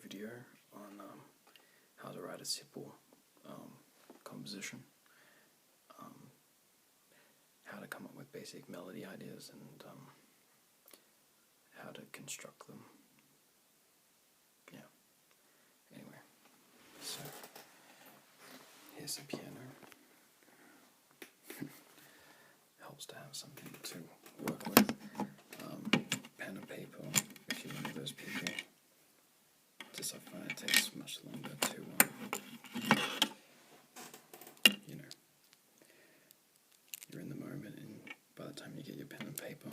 video on how to write a simple composition, how to come up with basic melody ideas, and how to construct them. Yeah. Anyway, so here's the piano. Helps to have something to work with. Pen and paper, if you're one of those people. Just I find it takes much longer to, you're in the moment, and by the time you get your pen and paper,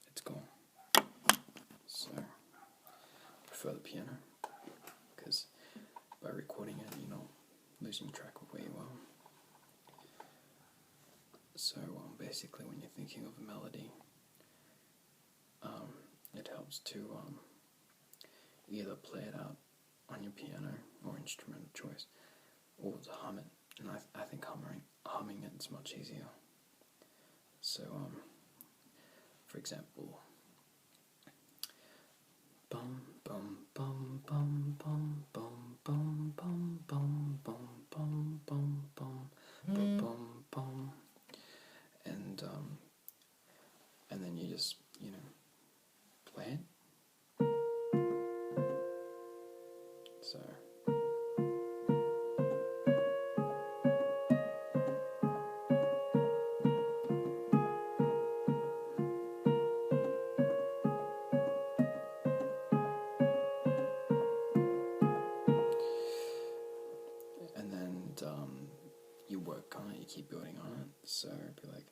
it's gone. So, I prefer the piano, because by recording it, you're not losing track of where you are. So, basically, when you're thinking of a melody, it helps to either play it out on your piano or instrument of choice, or to hum it. And I think humming it is much easier. So, for example, bum bum bum bum bum bum bum bum bum bum bum bum bum bum bum, and then you just play it. So. And then you work on it, you keep building on it. So it'd be like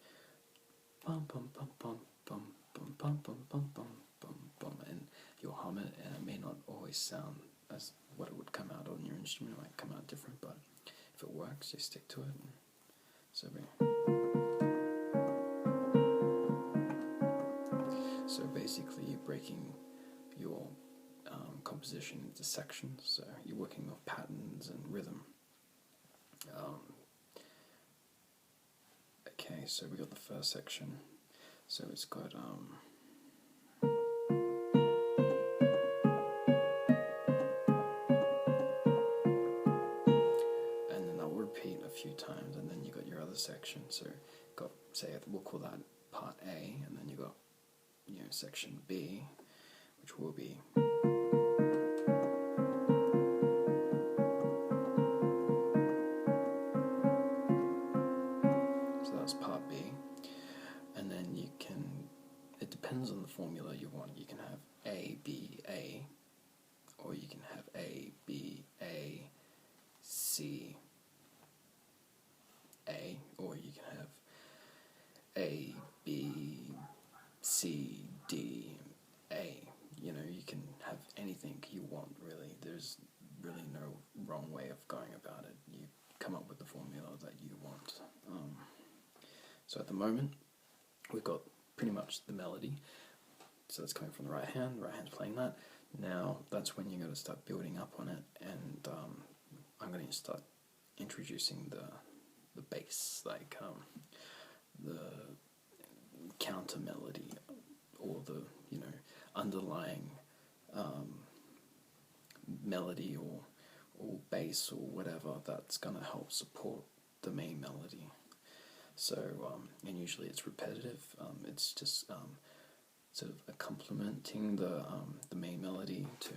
bum bum bum bum bum bum bum bum bum bum bum bum, and you'll hum it, and it may not always sound as what it would come out on your instrument. It might come out different, but if it works, you stick to it. And so basically, you're breaking your composition into sections. So you're working off patterns and rhythm. Okay, so we got the first section. So it's got and then I'll repeat a few times, and then you got your other section. So got, say, we'll call that part A, and then you got section B, which will be. So that's part B, and then you can. It depends on the formula you want. You can have A, B, A, or you can have A, B, A, C, A, or you can have A, B, C, D, A. You can have anything you want, really. There's really no wrong way of going about it. You come up with the formula that you want. So at the moment, we've got pretty much the melody. So it's coming from the right hand's playing that. Now that's when you're going to start building up on it, and I'm going to start introducing the bass, like the counter melody, or the underlying melody or bass or whatever that's going to help support the main melody. So and usually it's repetitive. It's just sort of complementing the main melody to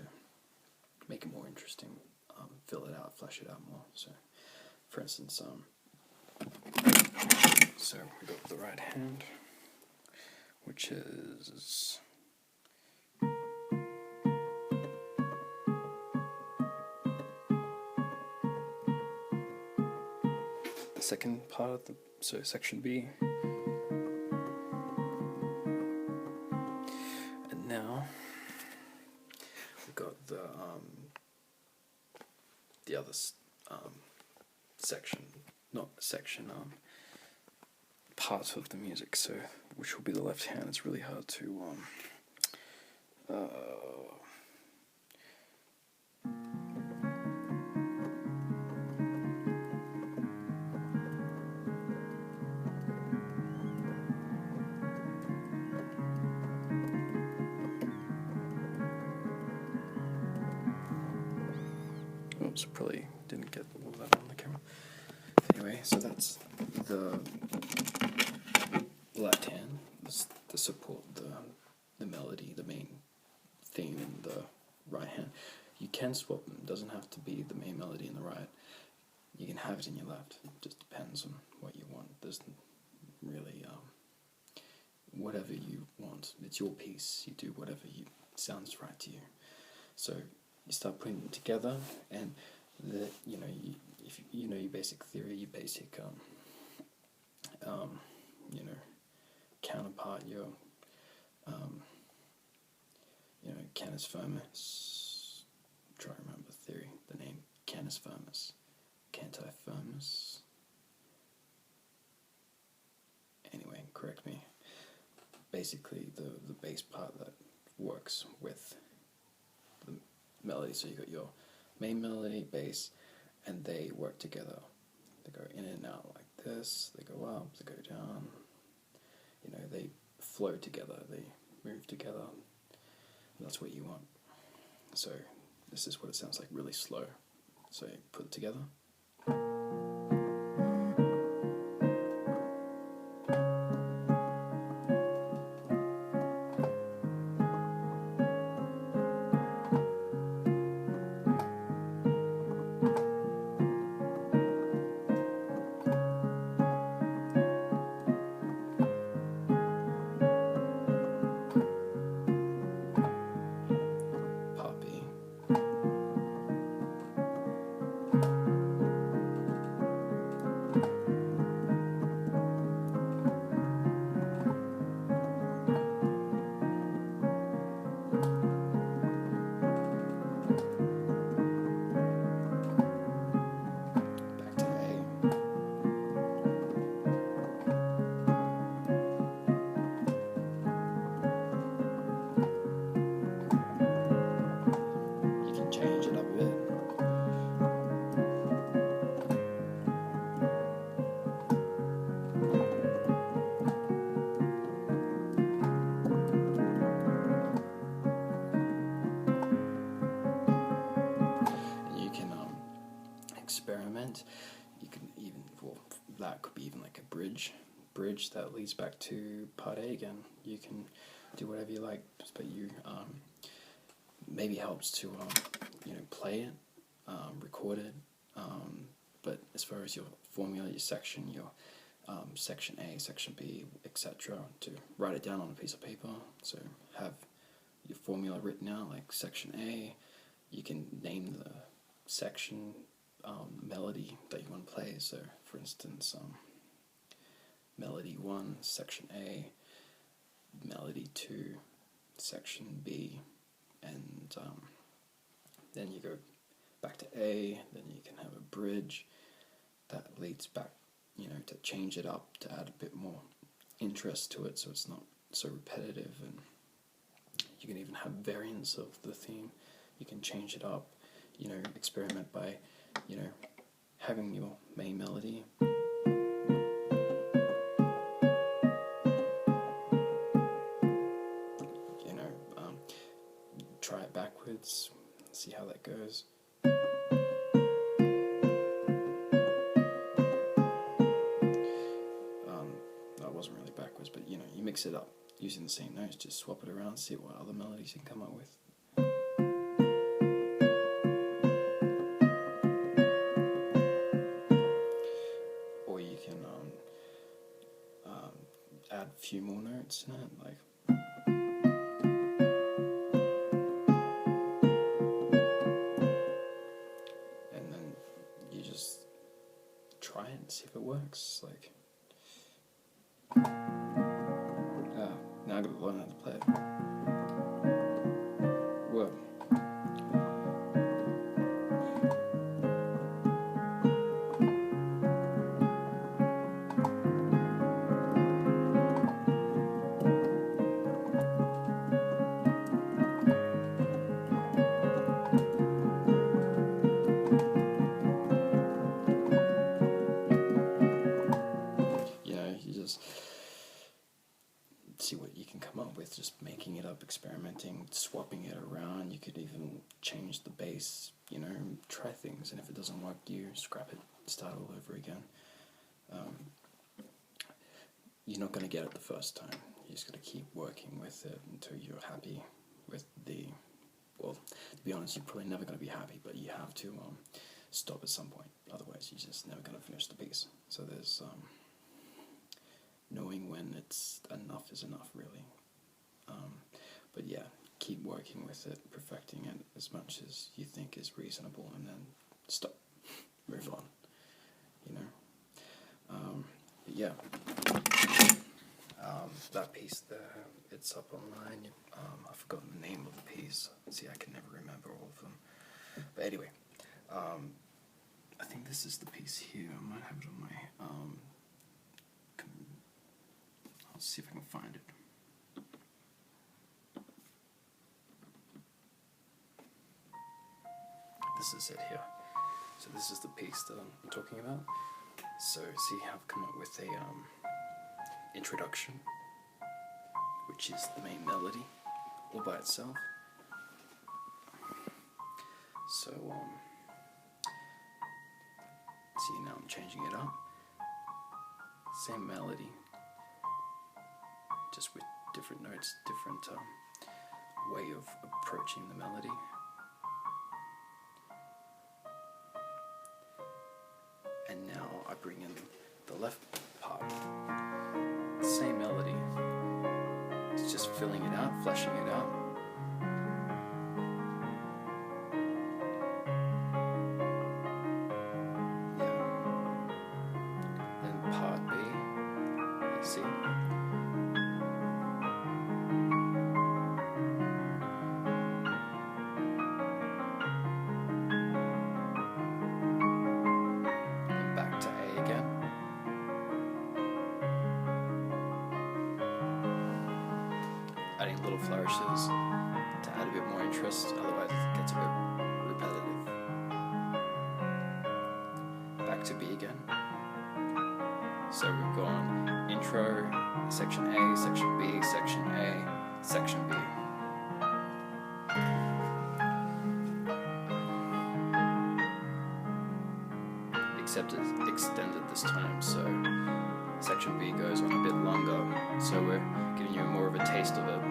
make it more interesting, fill it out, flesh it out more. So, for instance, so we got the right hand, which is the second part of section B. And now we've got the other part of the music, so which will be the left hand. It's really hard to Oops, probably didn't get all that on the camera. Anyway, so that's the left hand, to support the melody, the main theme in the right hand. You can swap them, it doesn't have to be the main melody in the right. You can have it in your left, it just depends on what you want. There's really, whatever you want, it's your piece, you do whatever sounds right to you. So you start putting them together, and if you know your basic theory, your basic, counterpart, your, Canis Firmus. Try to remember the theory, the name Canis Firmus, Canti Firmus. Anyway, correct me. Basically, the bass part that works with the melody. So you got your main melody, bass, and they work together. They go in and out like this. They go up. They go down. They flow together. They move together. And that's what you want. So this is what it sounds like, really slow. So you put it together. Experiment. You can even, that could be even like a bridge that leads back to part A again. You can do whatever you like, but you maybe helps to play it, record it. But as far as your formula, your section, your section A, section B, etc., to write it down on a piece of paper. So have your formula written out, like section A. You can name the section melody that you want to play. So, for instance, melody 1, section A, melody 2, section B, and then you go back to A. Then you can have a bridge that leads back, to change it up, to add a bit more interest to it, so it's not so repetitive. And you can even have variants of the theme. You can change it up. Experiment by having your main melody, try it backwards, see how that goes. That wasn't really backwards, but you mix it up using the same notes, just swap it around, see what other melodies you can come up with. Add a few more notes in it, like and then you just try it and see if it works. Like, now I gotta learn how to play it. Whoa. You just see what you can come up with, just making adjusting, swapping it around. You could even change the bass, you know, try things, and if it doesn't work, you scrap it, start all over again. You're not going to get it the first time. You just got to keep working with it until you're happy with the, well, to be honest, you're probably never going to be happy, but you have to stop at some point. Otherwise, you're just never going to finish the piece. So there's knowing when it's enough is enough, really. But yeah, keep working with it, perfecting it as much as you think is reasonable, and then stop, move on, you know. But yeah, that piece there, it's up online. I've forgotten the name of the piece. See, I can never remember all of them. But anyway, I think this is the piece here. I might have it on my, I'll see if I can find it. This is it here. So this is the piece that I'm talking about. So see how I've come up with a introduction, which is the main melody all by itself. So see, now I'm changing it up. Same melody, just with different notes, different way of approaching the melody. And now I bring in the left part. Same melody. It's just filling it out, fleshing it out. Yeah. Then part B, you see. Adding little flourishes to add a bit more interest, otherwise it gets a bit repetitive. Back to B again. So we've gone intro, section A, section B, section A, section B. Except it's extended this time, so section B goes on a bit longer, so we're giving you more of a taste of it.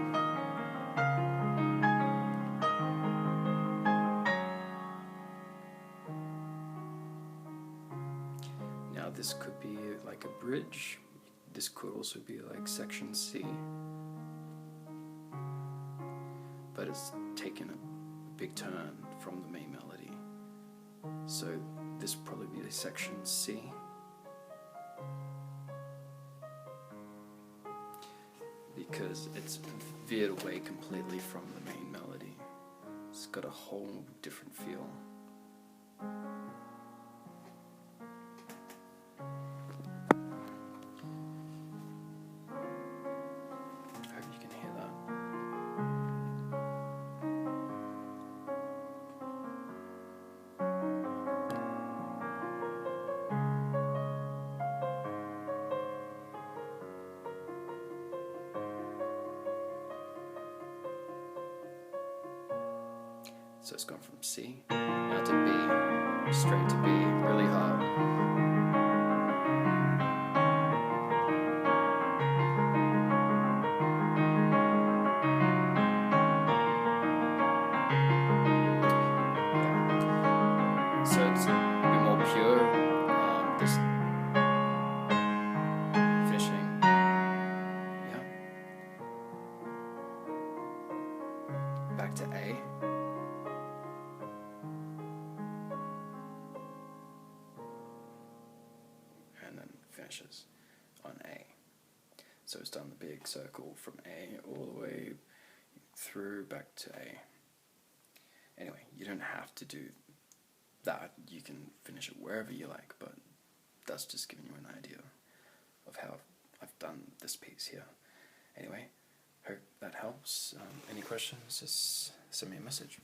Now this could be like a bridge, this could also be like section C, but it's taken a big turn from the main melody, so this would probably be section C. Because it's veered away completely from the main melody. It's got a whole different feel. I hope you can hear that. So it's gone from C, now to B, straight to B, really hard. Yeah. So it's a bit more pure, this finishing, yeah. Back to A. Finishes on A. So it's done the big circle from A all the way through back to A. Anyway, you don't have to do that. You can finish it wherever you like, but that's just giving you an idea of how I've done this piece here. Anyway, hope that helps. Any questions, just send me a message.